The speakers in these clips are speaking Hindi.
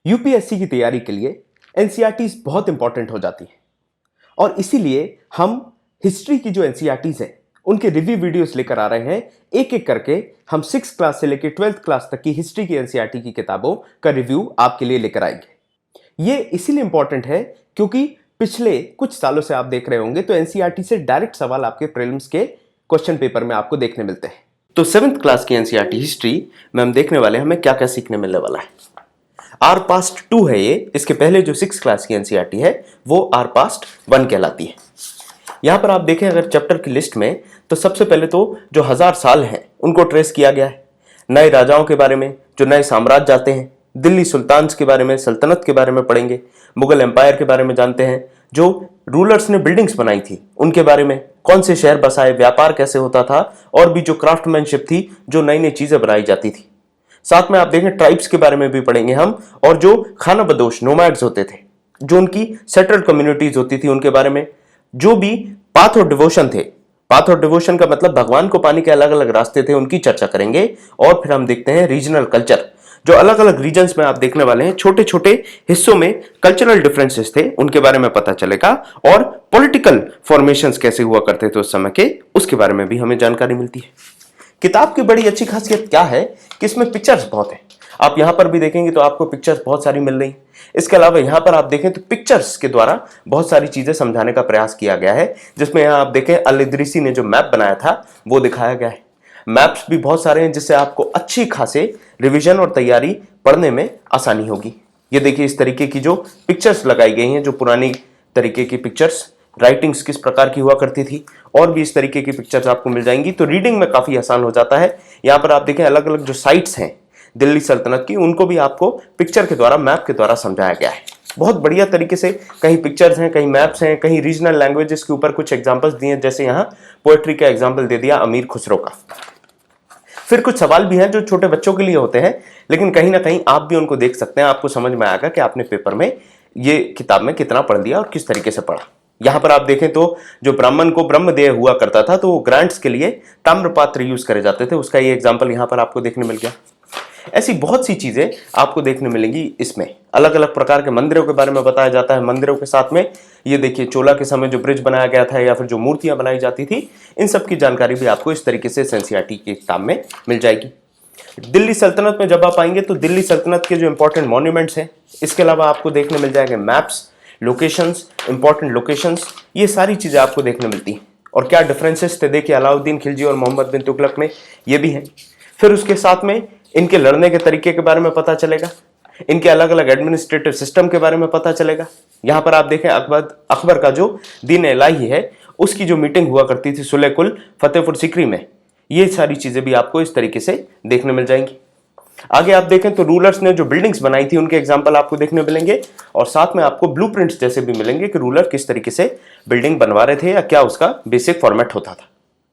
यूपीएससी की तैयारी के लिए एनसीईआरटीज बहुत इंपॉर्टेंट हो जाती हैं और इसीलिए हम हिस्ट्री की जो एनसीईआरटीज हैं उनके रिव्यू वीडियोस लेकर आ रहे हैं। एक एक करके हम 6th क्लास से लेकर 12th क्लास तक की हिस्ट्री की एनसीईआरटी की किताबों का रिव्यू आपके लिए लेकर आएंगे। ये इसीलिए इंपॉर्टेंट है क्योंकि पिछले कुछ सालों से आप देख रहे होंगे तो एनसीईआरटी से डायरेक्ट सवाल आपके प्रीलिम्स के क्वेश्चन पेपर में आपको देखने मिलते हैं। तो 7th क्लास की एनसीईआरटी हिस्ट्री में हम देखने वाले हैं हमें क्या क्या सीखने मिलने वाला है। आर पास्ट 2 है ये। इसके पहले जो 6th क्लास की एनसीईआरटी है वो आर पास्ट 1 कहलाती है। यहां पर आप देखें अगर चैप्टर की लिस्ट में तो सबसे पहले तो जो 1000 साल हैं उनको ट्रेस किया गया है। नए राजाओं के बारे में, जो नए साम्राज्य आते हैं, दिल्ली सुल्तान्स के बारे में, सल्तनत के बारे में पढ़ेंगे, मुगल एम्पायर के बारे में जानते हैं, जो रूलर्स ने बिल्डिंग्स बनाई थी उनके बारे में, कौन से शहर बसाए, व्यापार कैसे होता था और भी जो क्राफ्टमैनशिप थी, जो नई नई चीजें बनाई जाती थी। साथ में आप देखें ट्राइब्स के बारे में भी पढ़ेंगे हम, और जो खाना बदोश नोमैड्स होते थे, जो उनकी सेटल्ड कम्युनिटीज होती थी उनके बारे में, जो भी पाथ ऑफ डिवोशन थे। पाथ ऑफ डिवोशन का मतलब भगवान को पाने के अलग अलग रास्ते थे, उनकी चर्चा करेंगे। और फिर हम देखते हैं रीजनल कल्चर, जो अलग अलग रीजन्स में आप देखने वाले हैं, छोटे छोटे हिस्सों में कल्चरल डिफरेंसेस थे उनके बारे में पता चलेगा। और पॉलिटिकल फॉर्मेशंस कैसे हुआ करते थे उस समय के, उसके बारे में भी हमें जानकारी मिलती है। किताब की बड़ी अच्छी खासियत क्या है कि इसमें पिक्चर्स बहुत हैं। आप यहां पर भी देखेंगे तो आपको पिक्चर्स बहुत सारी मिल रही। इसके अलावा यहां पर आप देखें तो पिक्चर्स के द्वारा बहुत सारी चीजें समझाने का प्रयास किया गया है, जिसमें यहां आप देखें अल इदरीसी ने जो मैप बनाया था वो दिखाया गया है। मैप्स भी बहुत सारे हैं जिससे आपको अच्छी खासे रिवीजन और तैयारी पढ़ने में आसानी होगी। ये देखिए इस तरीके की जो पिक्चर्स लगाई गई हैं, जो पुरानी तरीके की पिक्चर्स, राइटिंग्स किस प्रकार की हुआ करती थी, और भी इस तरीके की पिक्चर्स आपको मिल जाएंगी। तो रीडिंग में काफी आसान हो जाता है। यहाँ पर आप देखें अलग अलग जो साइट्स हैं दिल्ली सल्तनत की, उनको भी आपको पिक्चर के द्वारा, मैप के द्वारा समझाया गया है। बहुत बढ़िया तरीके से कहीं पिक्चर्स हैं, कहीं मैप्स हैं, कहीं रीजनल लैंग्वेजेस के ऊपर कुछ एग्जांपल्स दिए, जैसे यहाँ पोएट्री का एग्जांपल दे दिया अमीर खुसरो का। फिर कुछ सवाल भी हैं जो छोटे बच्चों के लिए होते हैं, लेकिन कहीं ना कहीं आप भी उनको देख सकते हैं। आपको समझ में आएगा कि आपने पेपर में ये किताब में कितना पढ़ लिया और किस तरीके से पढ़ा। यहां पर आप देखें तो जो ब्राह्मण को ब्रह्मदेह हुआ करता था तो वो ग्रांट्स के लिए ताम्रपात्र यूज करे जाते थे, उसका ये एग्जाम्पल यहां पर आपको देखने मिल गया। ऐसी बहुत सी चीजें आपको देखने मिलेंगी। इसमें अलग अलग प्रकार के मंदिरों के बारे में बताया जाता है। मंदिरों के साथ में ये देखिए चोला के समय जो ब्रिज बनाया गया था या फिर जो मूर्तियां बनाई जाती थी, इन सब की जानकारी भी आपको इस तरीके से एनसीईआरटी की किताब में मिल जाएगी। दिल्ली सल्तनत में जब आप आएंगे तो दिल्ली सल्तनत के जो इंपॉर्टेंट मॉन्यूमेंट्स हैं, इसके अलावा आपको देखने मिल जाएंगे मैप्स, लोकेशंस, इंपॉर्टेंट लोकेशंस, ये सारी चीजें आपको देखने मिलती हैं। और क्या डिफरेंसेस थे देखिए अलाउद्दीन खिलजी और मोहम्मद बिन तुगलक में, ये भी हैं। फिर उसके साथ में इनके लड़ने के तरीके के बारे में पता चलेगा, इनके अलग अलग एडमिनिस्ट्रेटिव सिस्टम के बारे में पता चलेगा। यहां पर आप देखें अकबर का जो दीन इलाही है उसकी जो मीटिंग हुआ करती थी सुलह कुल फतेहपुर सीकरी में, ये सारी चीजें भी आपको इस तरीके से देखने मिल जाएंगी। आगे आप देखें तो रूलर्स ने जो बिल्डिंग्स बनाई थी उनके एग्जाम्पल आपको देखने मिलेंगे, और साथ में आपको ब्लूप्रिंट्स जैसे भी मिलेंगे कि रूलर किस तरीके से बिल्डिंग बनवा रहे थे या क्या उसका बेसिक फॉर्मेट होता था।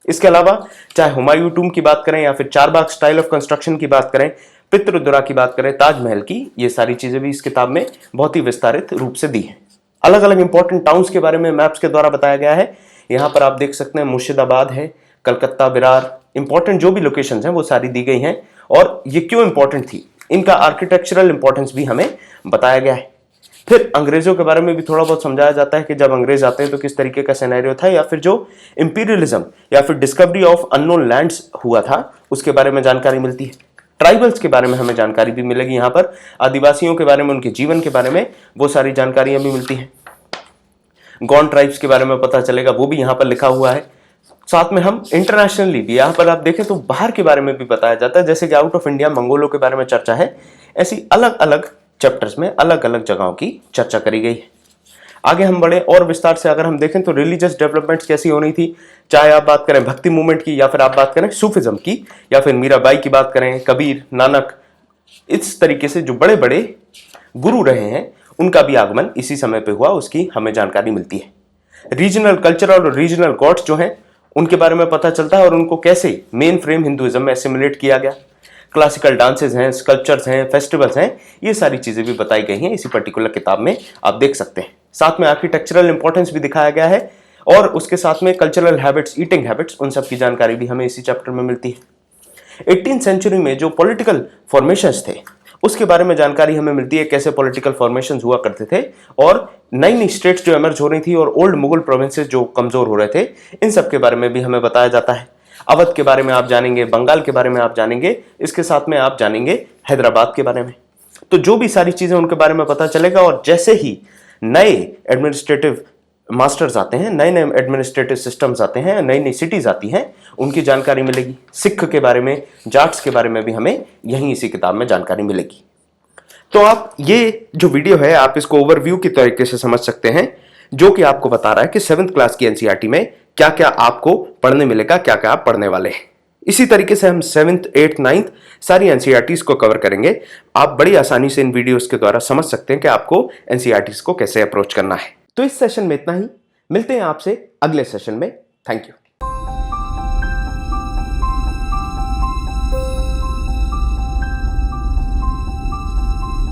इसके अलावा चाहे हुमायूं टूम की बात करें या फिर चारबाग स्टाइल ऑफ कंस्ट्रक्शन की बात करें, पितृदुरा की बात करें, ताजमहल की, ये सारी चीजें भी इस किताब में बहुत ही विस्तारित रूप से दी हैं। अलग अलग इंपॉर्टेंट टाउन्स के बारे में मैप्स के द्वारा बताया गया है। यहाँ पर आप देख सकते हैं मुर्शिदाबाद है, कलकत्ता, विरार, इंपॉर्टेंट जो भी लोकेशन हैं वो सारी दी गई हैं। और ये क्यों इंपॉर्टेंट थी, इनका आर्किटेक्चरल इंपॉर्टेंस भी हमें बताया गया है। फिर अंग्रेजों के बारे में भी थोड़ा बहुत समझाया जाता है कि जब अंग्रेज आते हैं तो किस तरीके का सिनेरियो था, या फिर जो इंपीरियलिज्म या फिर डिस्कवरी ऑफ अननोन लैंड्स हुआ था उसके बारे में जानकारी मिलती है। ट्राइबल्स के बारे में हमें जानकारी भी मिलेगी। यहाँ पर आदिवासियों के बारे में, उनके जीवन के बारे में वो सारी जानकारियां भी मिलती हैं। गौंड ट्राइब्स के बारे में पता चलेगा, वो भी यहाँ पर लिखा हुआ है। साथ में हम इंटरनेशनली भी यहाँ पर आप देखें तो बाहर के बारे में भी बताया जाता है, जैसे कि आउट ऑफ इंडिया मंगोलों के बारे में चर्चा है। ऐसी अलग अलग चैप्टर्स में अलग अलग जगहों की चर्चा करी गई है। आगे हम बढ़े और विस्तार से अगर हम देखें तो रिलीजियस डेवलपमेंट्स कैसी होनी थी, चाहे आप बात करें भक्ति मूवमेंट की या फिर आप बात करें सूफिज्म की या फिर मीराबाई की बात करें, कबीर, नानक, इस तरीके से जो बड़े बड़े गुरु रहे हैं उनका भी आगमन इसी समय पे हुआ, उसकी हमें जानकारी मिलती है। रीजनल कल्चरल और रीजनल गॉड्स जो हैं उनके बारे में पता चलता है और उनको कैसे मेन फ्रेम हिंदुइज्म में एसिमुलेट किया गया। क्लासिकल डांसेस हैं, स्कल्पचर्स हैं, फेस्टिवल्स हैं, ये सारी चीजें भी बताई गई हैं इसी पर्टिकुलर किताब में, आप देख सकते हैं। साथ में आर्किटेक्चरल इंपॉर्टेंस भी दिखाया गया है और उसके साथ में कल्चरल हैबिट्स, ईटिंग हैबिट्स, उन सब की जानकारी भी हमें इसी चैप्टर में मिलती है। 18th सेंचुरी में जो पॉलिटिकल फॉर्मेशंस थे उसके बारे में जानकारी हमें मिलती है, कैसे पॉलिटिकल फॉर्मेशंस हुआ करते थे और नई नई स्टेट्स जो एमर्ज हो रही थी और ओल्ड मुगल प्रोविंसेस जो कमजोर हो रहे थे, इन सब के बारे में भी हमें बताया जाता है। अवध के बारे में आप जानेंगे, बंगाल के बारे में आप जानेंगे, इसके साथ में आप जानेंगे हैदराबाद के बारे में। तो जो भी सारी चीजें उनके बारे में पता चलेगा, और जैसे ही नए एडमिनिस्ट्रेटिव मास्टर्स आते हैं, नए नए एडमिनिस्ट्रेटिव सिस्टम्स आते हैं, नई नई सिटीज आती हैं, उनकी जानकारी मिलेगी। सिख के बारे में, जाट्स के बारे में भी हमें यहीं इसी किताब में जानकारी मिलेगी। तो आप ये जो वीडियो है, आप इसको ओवरव्यू की तरीके से समझ सकते हैं, जो कि आपको बता रहा है कि 7th क्लास की एनसीईआरटी में क्या क्या आपको पढ़ने मिलेगा, क्या क्या आप पढ़ने वाले हैं। इसी तरीके से हम 7th, 8th, 9th सारी एनसीईआरटीज को कवर करेंगे। आप बड़ी आसानी से इन वीडियोस के द्वारा समझ सकते हैं कि आपको एनसीईआरटीज को कैसे अप्रोच करना है। तो इस सेशन में इतना ही, मिलते हैं आपसे अगले सेशन में। Thank you.